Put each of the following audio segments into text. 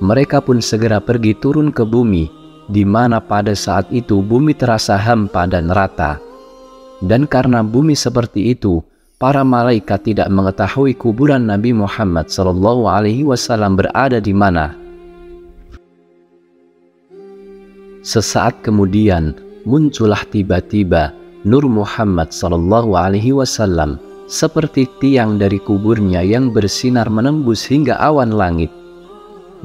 Mereka pun segera pergi turun ke bumi, di mana pada saat itu bumi terasa hampa dan rata. Dan karena bumi seperti itu, para malaikat tidak mengetahui kuburan Nabi Muhammad SAW berada di mana. Sesaat kemudian, muncullah tiba-tiba Nur Muhammad SAW seperti tiang dari kuburnya yang bersinar menembus hingga awan langit.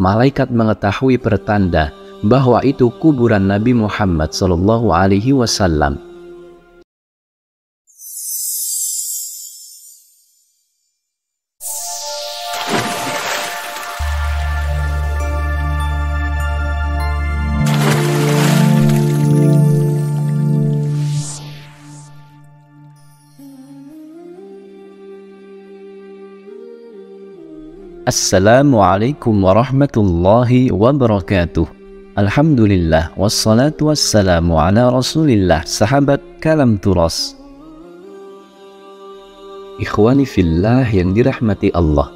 Malaikat mengetahui pertanda bahwa itu kuburan Nabi Muhammad SAW. Assalamualaikum warahmatullahi wabarakatuh. Alhamdulillah, wassalatu wassalamu ala rasulillah. Sahabat Kalam Turas, ikhwani fillah yang dirahmati Allah,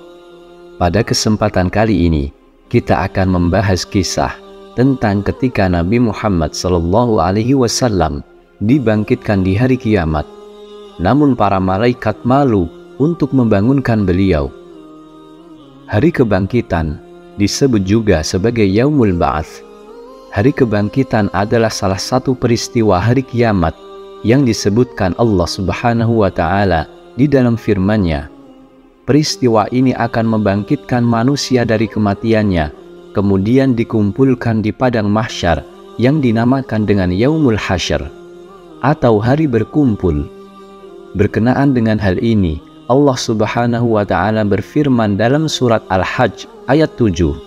pada kesempatan kali ini kita akan membahas kisah tentang ketika Nabi Muhammad SAW dibangkitkan di hari kiamat, namun para malaikat malu untuk membangunkan beliau. Hari kebangkitan disebut juga sebagai Yaumul Ba'ats. Hari kebangkitan adalah salah satu peristiwa hari kiamat yang disebutkan Allah Subhanahu wa Ta'ala di dalam firman-Nya. Peristiwa ini akan membangkitkan manusia dari kematiannya, kemudian dikumpulkan di padang mahsyar yang dinamakan dengan Yaumul Hasyr atau hari berkumpul. Berkenaan dengan hal ini, Allah Subhanahu wa Ta'ala berfirman dalam surat Al-Hajj ayat 7,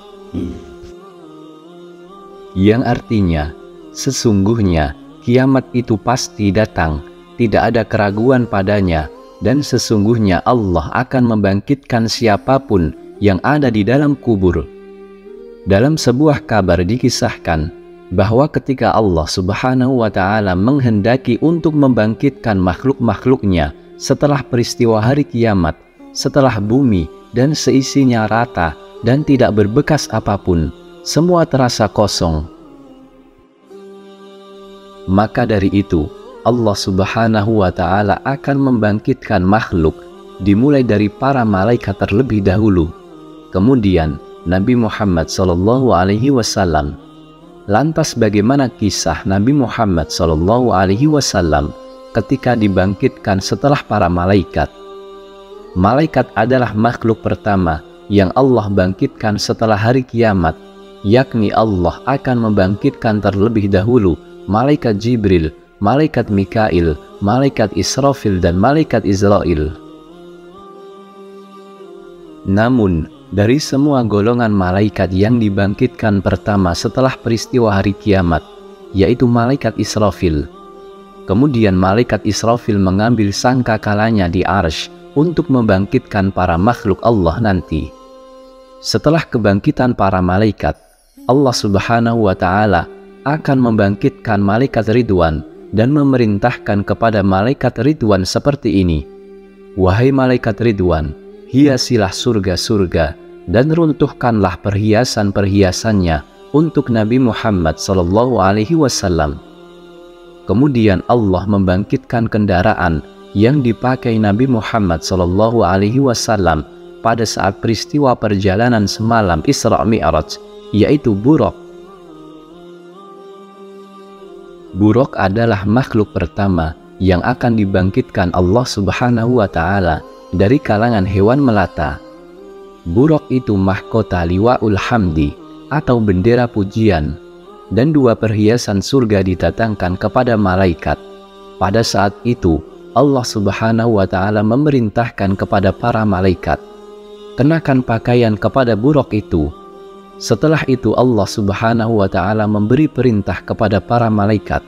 yang artinya, sesungguhnya kiamat itu pasti datang, tidak ada keraguan padanya, dan sesungguhnya Allah akan membangkitkan siapapun yang ada di dalam kubur. Dalam sebuah kabar dikisahkan bahwa ketika Allah Subhanahu wa Ta'ala menghendaki untuk membangkitkan makhluk-makhluknya setelah peristiwa hari kiamat, setelah bumi dan seisinya rata dan tidak berbekas apapun, semua terasa kosong. Maka dari itu, Allah Subhanahu wa Ta'ala akan membangkitkan makhluk, dimulai dari para malaikat terlebih dahulu, kemudian Nabi Muhammad SAW. Lantas bagaimana kisah Nabi Muhammad SAW ketika dibangkitkan setelah para malaikat? Malaikat adalah makhluk pertama yang Allah bangkitkan setelah hari kiamat, yakni Allah akan membangkitkan terlebih dahulu malaikat Jibril, malaikat Mikail, malaikat Israfil, dan malaikat Israel. Namun, dari semua golongan malaikat yang dibangkitkan pertama setelah peristiwa hari kiamat, yaitu malaikat Israfil, kemudian malaikat Israfil mengambil sangkakalanya di arsy untuk membangkitkan para makhluk Allah nanti. Setelah kebangkitan para malaikat, Allah Subhanahu wa Ta'ala akan membangkitkan malaikat Ridwan dan memerintahkan kepada malaikat Ridwan seperti ini: wahai malaikat Ridwan, hiasilah surga-surga dan runtuhkanlah perhiasan-perhiasannya untuk Nabi Muhammad SAW. Kemudian Allah membangkitkan kendaraan yang dipakai Nabi Muhammad SAW pada saat peristiwa perjalanan semalam Isra Mi'raj, yaitu Buraq. Buraq adalah makhluk pertama yang akan dibangkitkan Allah Subhanahu wa Ta'ala dari kalangan hewan melata. Buraq itu mahkota Liwa'ul Hamdi atau bendera pujian, dan dua perhiasan surga didatangkan kepada malaikat. Pada saat itu, Allah Subhanahu wa Ta'ala memerintahkan kepada para malaikat, kenakan pakaian kepada Buraq itu. Setelah itu Allah Subhanahu wa Ta'ala memberi perintah kepada para malaikat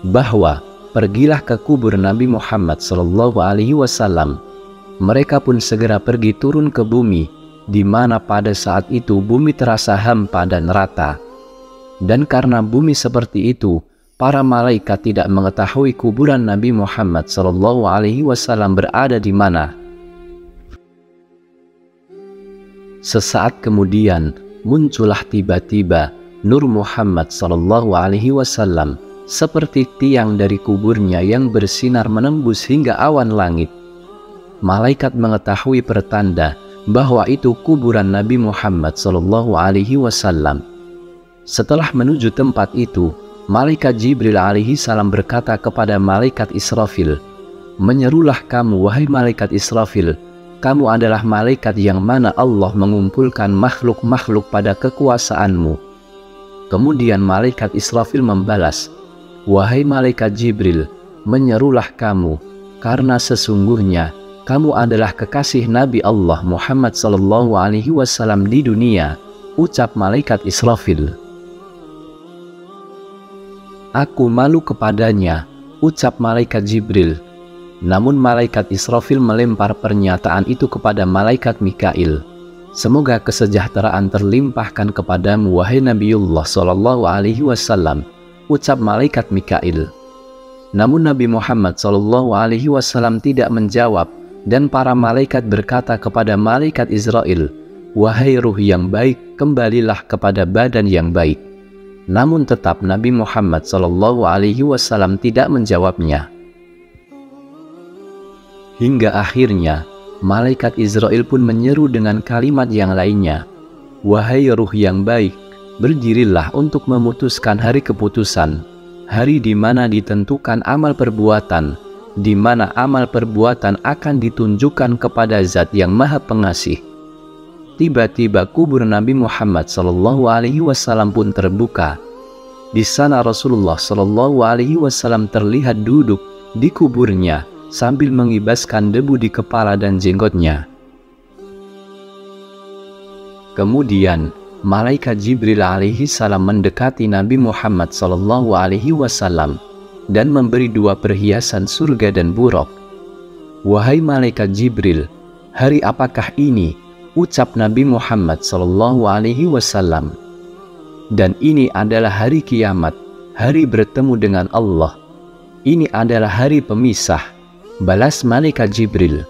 bahwa pergilah ke kubur Nabi Muhammad SAW. Mereka pun segera pergi turun ke bumi, di mana pada saat itu bumi terasa hampa dan rata. Dan karena bumi seperti itu, para malaikat tidak mengetahui kuburan Nabi Muhammad SAW berada di mana. Sesaat kemudian, muncullah tiba-tiba Nur Muhammad sallallahu alaihi wasallam seperti tiang dari kuburnya yang bersinar menembus hingga awan langit. Malaikat mengetahui pertanda bahwa itu kuburan Nabi Muhammad sallallahu alaihi wasallam. Setelah menuju tempat itu, malaikat Jibril alaihi salam berkata kepada malaikat Israfil, "Menyerulah kamu, wahai malaikat Israfil, kamu adalah malaikat yang mana Allah mengumpulkan makhluk-makhluk pada kekuasaanmu." Kemudian malaikat Israfil membalas, "Wahai malaikat Jibril, menyerulah kamu, karena sesungguhnya kamu adalah kekasih Nabi Allah Muhammad sallallahu alaihi wasallam di dunia," ucap malaikat Israfil. "Aku malu kepadanya," ucap malaikat Jibril. Namun malaikat Israfil melempar pernyataan itu kepada malaikat Mikail. "Semoga kesejahteraan terlimpahkan kepadamu, wahai Nabiullah sallallahu alaihi wasallam," ucap malaikat Mikail. Namun Nabi Muhammad sallallahu alaihi wasallam tidak menjawab, dan para malaikat berkata kepada malaikat Israel, "Wahai ruh yang baik, kembalilah kepada badan yang baik." Namun tetap Nabi Muhammad sallallahu alaihi wasallam tidak menjawabnya. Hingga akhirnya malaikat Israel pun menyeru dengan kalimat yang lainnya, "Wahai ruh yang baik, berdirilah untuk memutuskan hari keputusan, hari di mana ditentukan amal perbuatan, di mana amal perbuatan akan ditunjukkan kepada Zat yang Maha Pengasih." Tiba-tiba kubur Nabi Muhammad sallallahu alaihi wasallam pun terbuka. Di sana Rasulullah sallallahu alaihi wasallam terlihat duduk di kuburnya sambil mengibaskan debu di kepala dan jenggotnya. Kemudian malaikat Jibril alaihi salam mendekati Nabi Muhammad sallallahu alaihi wasallam dan memberi dua perhiasan surga dan buraq. "Wahai malaikat Jibril, hari apakah ini?" ucap Nabi Muhammad sallallahu alaihi wasallam. "Dan ini adalah hari kiamat, hari bertemu dengan Allah. Ini adalah hari pemisah," balas malaikat Jibril.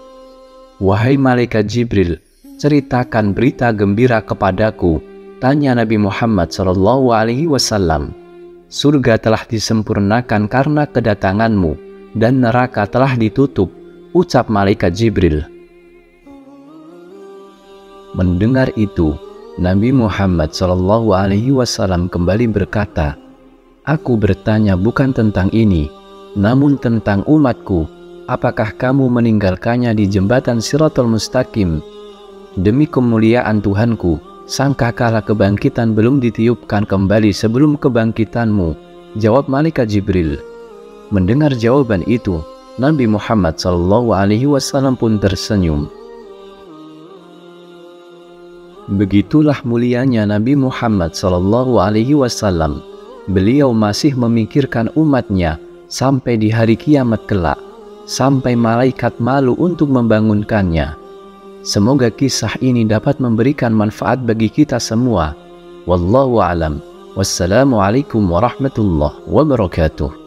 "Wahai malaikat Jibril, ceritakan berita gembira kepadaku," tanya Nabi Muhammad sallallahu alaihi wasallam. "Surga telah disempurnakan karena kedatanganmu, dan neraka telah ditutup," ucap malaikat Jibril. Mendengar itu, Nabi Muhammad sallallahu alaihi wasallam kembali berkata, "Aku bertanya bukan tentang ini, namun tentang umatku. Apakah kamu meninggalkannya di jembatan Shiratal Mustaqim? Demi kemuliaan Tuhanku, sangka kala kebangkitan belum ditiupkan kembali sebelum kebangkitanmu?" jawab malaikat Jibril. Mendengar jawaban itu, Nabi Muhammad sallallahu alaihi wasallam pun tersenyum. Begitulah mulianya Nabi Muhammad sallallahu alaihi wasallam. Beliau masih memikirkan umatnya sampai di hari kiamat kelak, sampai malaikat malu untuk membangunkannya. Semoga kisah ini dapat memberikan manfaat bagi kita semua. Wallahu a'lam. Wassalamualaikum warahmatullahi wabarakatuh.